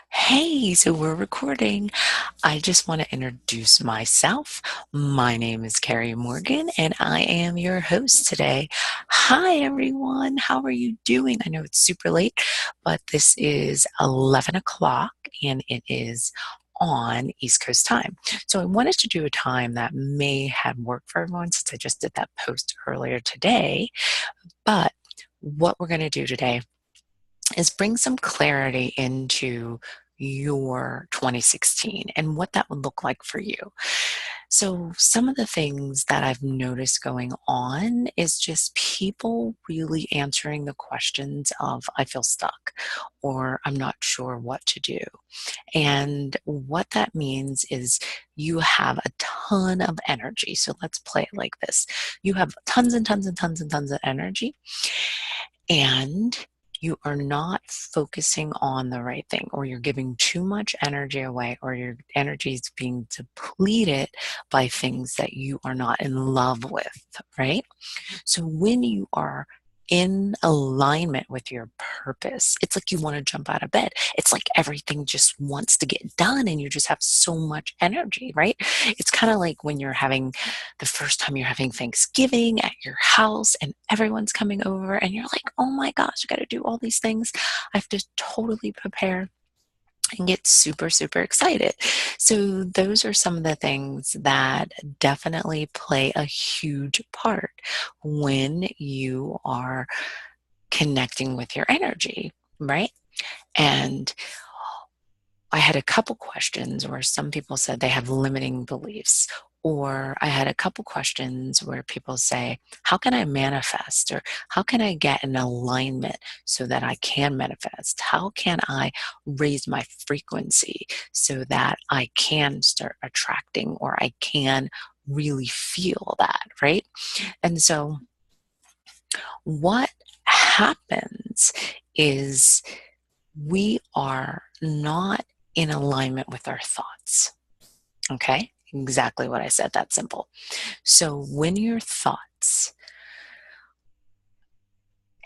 Hey, so we're recording. I just want to introduce myself. My name is Carrie Morgan, and I am your host today. Hi, everyone. How are you doing? I know it's super late, but this is 11 o'clock, and it is on East Coast time. So I wanted to do a time that may have worked for everyone since I just did that post earlier today. But what we're going to do today is bring some clarity into your 2016 and what that would look like for you. So, some of the things that I've noticed going on is just people really answering the questions of, I feel stuck, or I'm not sure what to do. And what that means is you have a ton of energy. So, let's play it like this: you have tons and tons and tons and tons of energy, and you are not focusing on the right thing, or you're giving too much energy away, or your energy is being depleted by things that you are not in love with, right? So when you are in alignment with your purpose, it's like you want to jump out of bed. It's like everything just wants to get done and you just have so much energy, right? It's kind of like when you're having the first time you're having Thanksgiving at your house and everyone's coming over and you're like, oh my gosh, I got to do all these things. I have to totally prepare and get super, super excited. So, those are some of the things that definitely play a huge part when you are connecting with your energy, right? And I had a couple questions where some people said they have limiting beliefs. Or I had a couple questions where people say, how can I manifest? Or how can I get in alignment so that I can manifest? How can I raise my frequency so that I can start attracting, or I can really feel that, right? And so what happens is we are not in alignment with our thoughts. Okay? Exactly what I said. That's simple. So when your thoughts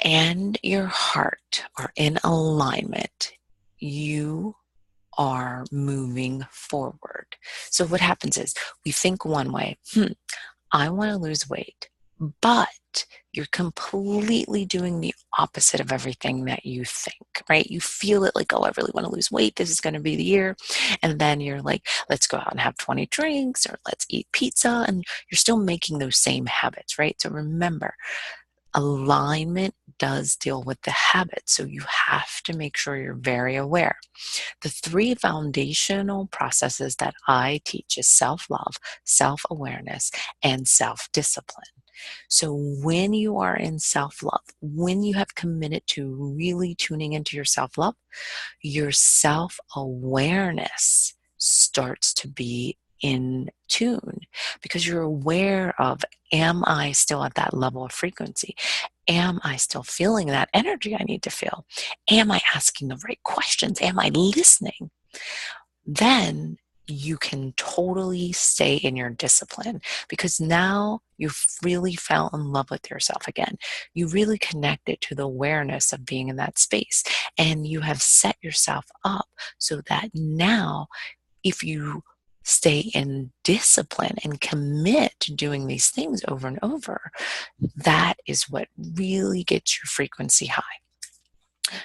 and your heart are in alignment, you are moving forward. So what happens is we think one way, I want to lose weight, but you're completely doing the opposite of everything that you think, right? You feel it like, oh, I really want to lose weight. This is going to be the year. And then you're like, let's go out and have 20 drinks, or let's eat pizza. And you're still making those same habits, right? So remember, alignment does deal with the habits. So you have to make sure you're very aware. The three foundational processes that I teach is self-love, self-awareness, and self-discipline. So when you are in self-love, when you have committed to really tuning into your self-love, your self-awareness starts to be in tune, because you're aware of, am I still at that level of frequency? Am I still feeling that energy I need to feel? Am I asking the right questions? Am I listening? Then you can totally stay in your discipline, because now you've really fell in love with yourself again. You really connected to the awareness of being in that space, and you have set yourself up so that now, if you stay in discipline and commit to doing these things over and over, that is what really gets your frequency high.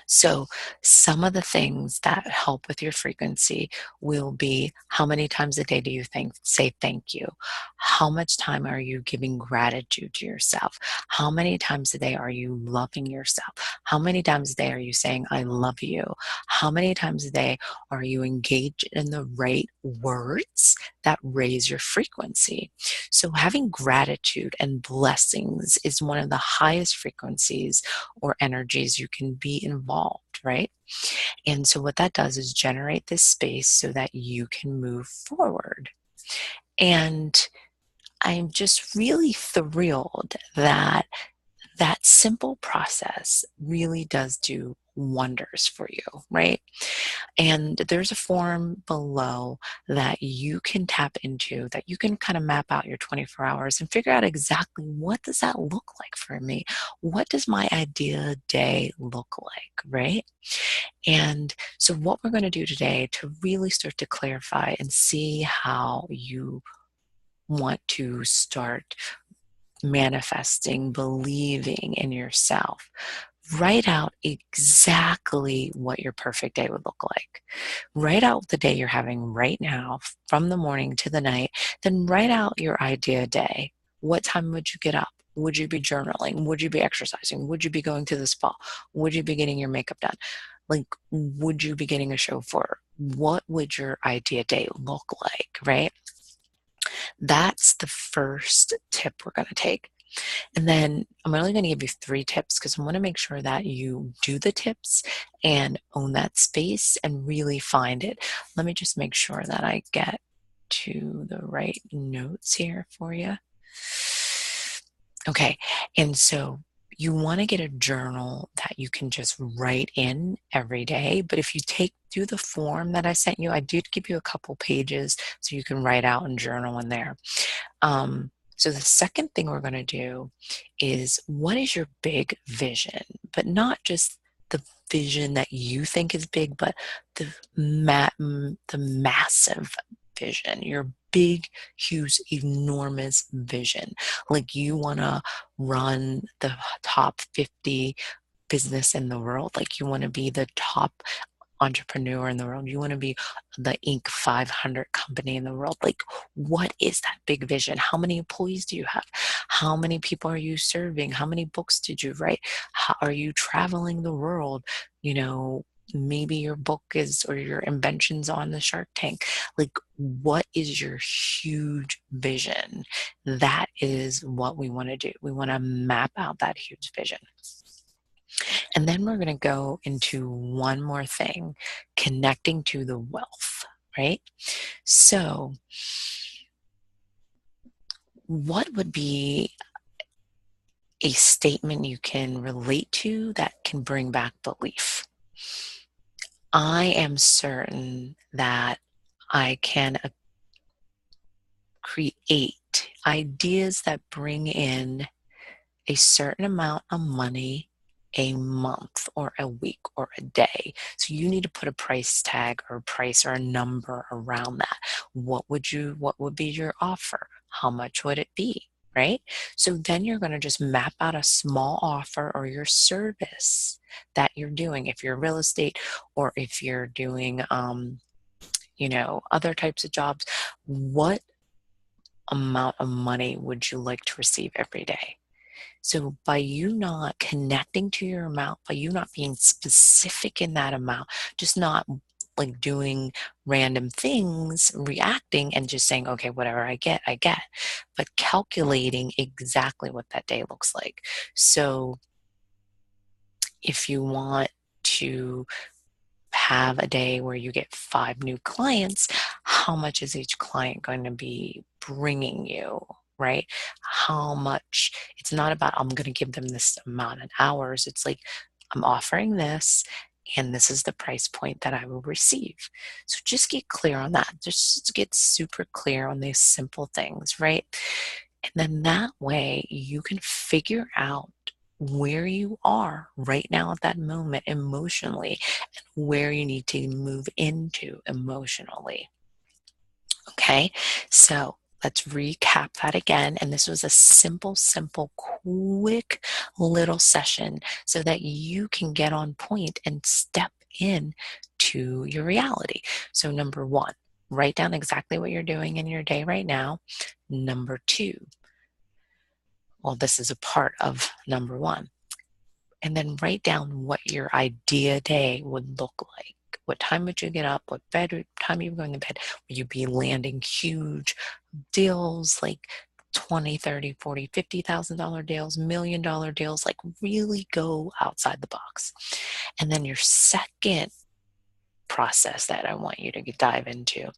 So, some of the things that help with your frequency will be, how many times a day do you say thank you? How much time are you giving gratitude to yourself? How many times a day are you loving yourself? How many times a day are you saying, I love you? How many times a day are you engaged in the right words that raise your frequency? So, having gratitude and blessings is one of the highest frequencies or energies you can be involved, right? And so what that does is generate this space so that you can move forward. And I'm just really thrilled that that simple process really does do wonders for you, right? And there's a form below that you can tap into, that you can kind of map out your 24 hours and figure out exactly, what does that look like for me? What does my ideal day look like, right? And so, what we're going to do today to really start to clarify and see how you want to start manifesting, believing in yourself. Write out exactly what your perfect day would look like. Write out the day you're having right now, from the morning to the night. Then write out your idea day. What time would you get up? Would you be journaling? Would you be exercising? Would you be going to the spa? Would you be getting your makeup done? Like, would you be getting a show for? What would your idea day look like, right? That's the first tip we're going to take. And then I'm only going to give you 3 tips because I want to make sure that you do the tips and own that space and really find it. Let me just make sure that I get to the right notes here for you. Okay. And so you want to get a journal that you can just write in every day. But if you do the form that I sent you, I did give you a couple pages so you can write out and journal in there. So the second thing we're going to do is, what is your big vision? But not just the vision that you think is big, but the massive vision, your big, huge, enormous vision. Like, you want to run the top 50 business in the world. Like, you want to be the top entrepreneur in the world. You want to be the Inc. 500 company in the world. Like, what is that big vision? How many employees do you have? How many people are you serving? How many books did you write? How are you traveling the world? You know, maybe your book is, or your inventions on the Shark Tank. Like, what is your huge vision? That is what we want to do. We want to map out that huge vision. And then we're going to go into one more thing, connecting to the wealth, right? So, what would be a statement you can relate to that can bring back belief? I am certain that I can create ideas that bring in a certain amount of money a month or a week or a day. So you need to put a price tag or a price or a number around that. What would be your offer? How much would it be? Right? So then you're going to just map out a small offer or your service that you're doing. If you're real estate, or if you're doing, other types of jobs, what amount of money would you like to receive every day? So by you not connecting to your amount, by you not being specific in that amount, just not like doing random things, reacting and just saying, okay, whatever I get, but calculating exactly what that day looks like. So if you want to have a day where you get 5 new clients, how much is each client going to be bringing you, right? How much, it's not about, I'm going to give them this amount of hours. It's like, I'm offering this, and this is the price point that I will receive. So just get clear on that. Just get super clear on these simple things, right? And then that way you can figure out where you are right now at that moment emotionally, and where you need to move into emotionally. Okay, so let's recap that again. And this was a simple, quick little session so that you can get on point and step in to your reality. So, number 1, write down exactly what you're doing in your day right now. Number 2, well, this is a part of number 1. And then write down what your idea day would look like. What time would you get up? What time are you going to bed? Would you be landing huge deals, like 20, 30, 40, $50,000 deals, $1,000,000 deals? Like, really go outside the box. And then your second process that I want you to dive into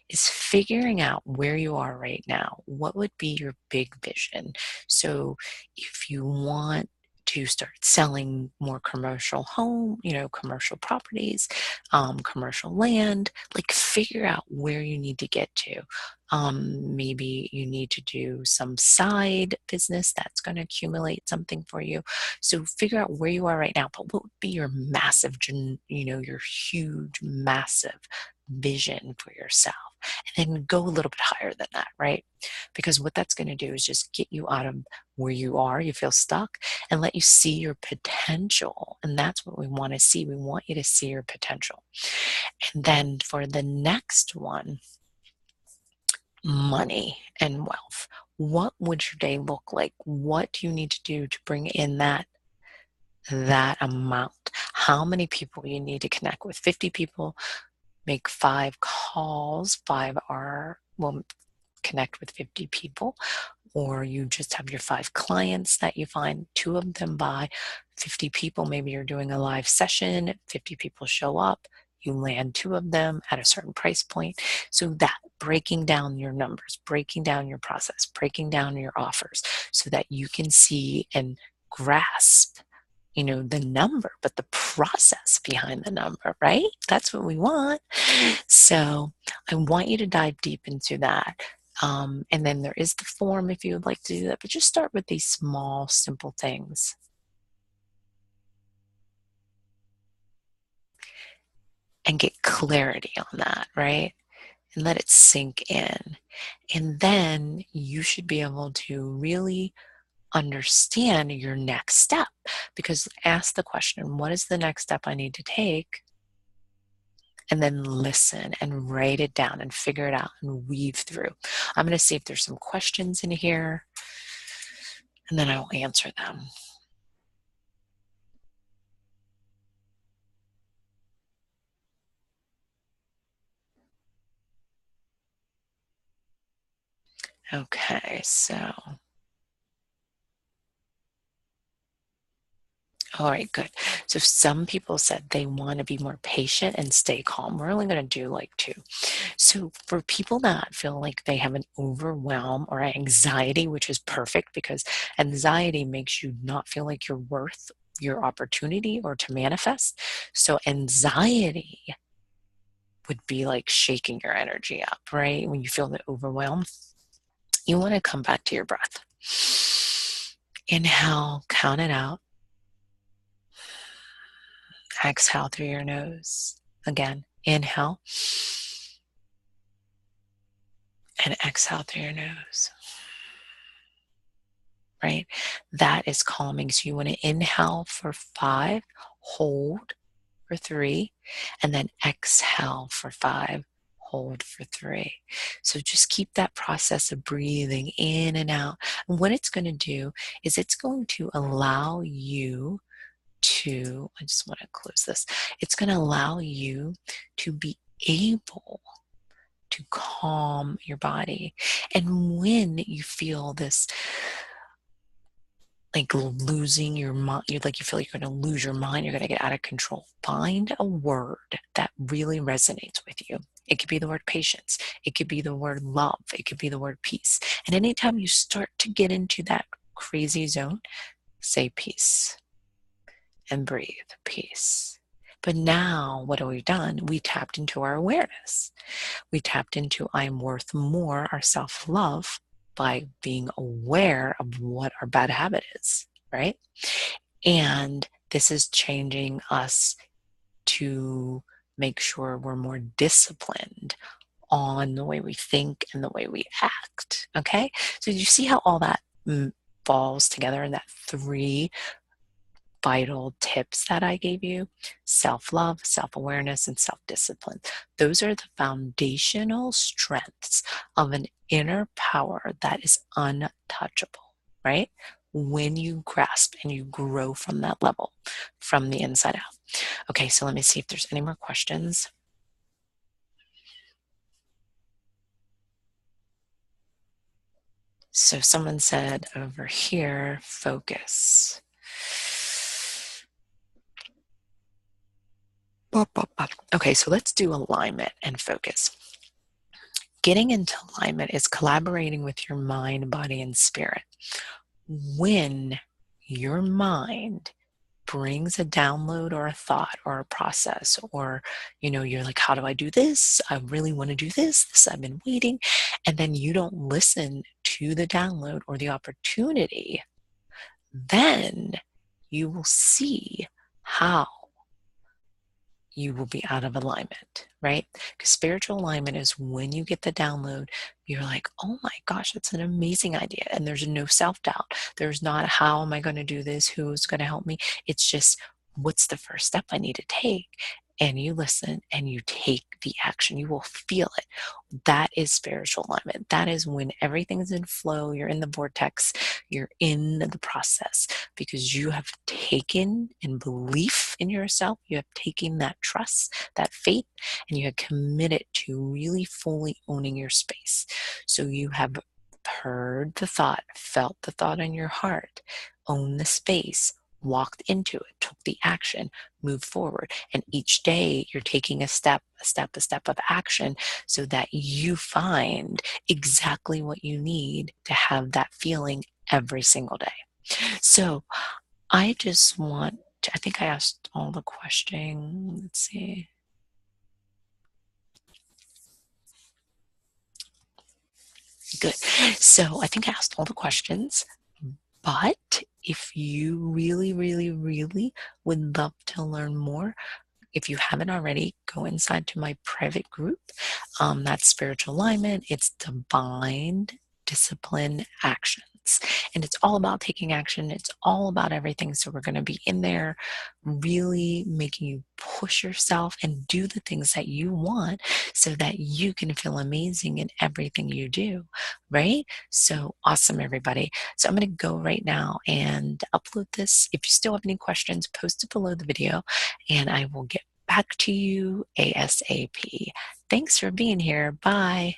is figuring out where you are right now. What would be your big vision? So if you want to start selling more commercial commercial properties, commercial land. Like, figure out where you need to get to. Maybe you need to do some side business that's going to accumulate something for you. So figure out where you are right now, but what would be your massive, your huge, massive vision for yourself? And then go a little bit higher than that, right? Because what that's going to do is just get you out of where you feel stuck, and let you see your potential. And that's what we want to see. We want you to see your potential. And then for the next one, money and wealth. What would your day look like? What do you need to do to bring in that amount? How many people you need to connect with? 50 people, make 5 calls. 5 will connect with 50 people. Or you just have your 5 clients that you find, 2 of them buy. 50 people, maybe you're doing a live session, 50 people show up, you land 2 of them at a certain price point. So that, breaking down your numbers, breaking down your process, breaking down your offers, so that you can see and grasp the number, but the process behind the number, right? That's what we want. So I want you to dive deep into that. And then there is the form if you would like to do that, but just start with these small, simple things. And get clarity on that, right? And let it sink in. And then you should be able to really understand your next step, because ask the question, what is the next step I need to take? And then listen and write it down and figure it out and weave through. I'm going to see if there's some questions in here, and then I will answer them. Okay, so all right, good. So some people said they want to be more patient and stay calm. We're only going to do like 2. So for people that feel like they have an overwhelm or anxiety, which is perfect, because anxiety makes you not feel like you're worth your opportunity or to manifest. So anxiety would be like shaking your energy up, right? When you feel the overwhelm, you want to come back to your breath. Inhale, count it out. Exhale through your nose. Again, inhale and exhale through your nose. Right? That is calming. So you want to inhale for 5, hold for 3, and then exhale for 5, hold for 3. So just keep that process of breathing in and out. And what it's going to do is it's going to allow you to, I just want to close this, it's going to allow you to be able to calm your body. And when you feel this, like losing your mind, you feel like you're going to lose your mind, you're going to get out of control, find a word that really resonates with you. It could be the word patience. It could be the word love. It could be the word peace. And anytime you start to get into that crazy zone, say peace and breathe peace. But now what have we done? We tapped into our awareness. We tapped into I'm worth more, our self-love, by being aware of what our bad habit is, right? And this is changing us to make sure we're more disciplined on the way we think and the way we act, okay? So you see how all that falls together in that 3 vital tips that I gave you? Self-love, self-awareness, and self-discipline. Those are the foundational strengths of an inner power that is untouchable, right? When you grasp and you grow from that level, from the inside out. Okay, so let me see if there's any more questions. So someone said over here, focus. Okay, so let's do alignment and focus. Getting into alignment is collaborating with your mind, body, and spirit. When your mind brings a download or a thought or a process, or you're like, how do I do this? I really want to do this I've been waiting. And then you don't listen to the download or the opportunity, then you will see how you will be out of alignment, right? Because spiritual alignment is when you get the download, you're like, oh my gosh, that's an amazing idea. And there's no self doubt. There's not, how am I going to do this? Who's going to help me? It's just, what's the first step I need to take? And you listen and you take the action. You will feel it. That is spiritual alignment. That is when everything's in flow. You're in the vortex. You're in the process because you have taken in belief in yourself. You have taken that trust, that faith, and you have committed to really fully owning your space. So you have heard the thought, felt the thought in your heart, owned the space, walked into it, took the action, moved forward. And each day you're taking a step of action so that you find exactly what you need to have that feeling every single day. So I just want to, I think I asked all the questions. Let's see. Good. So I think I asked all the questions, but if you really, really, really would love to learn more, if you haven't already, go inside to my private group. That's Spiritual Alignment. It's Divine Discipline Actions. And it's all about taking action. It's all about everything. So we're going to be in there really making you push yourself and do the things that you want so that you can feel amazing in everything you do, right? So awesome, everybody. So I'm going to go right now and upload this. If you still have any questions, post it below the video and I will get back to you ASAP. Thanks for being here. Bye.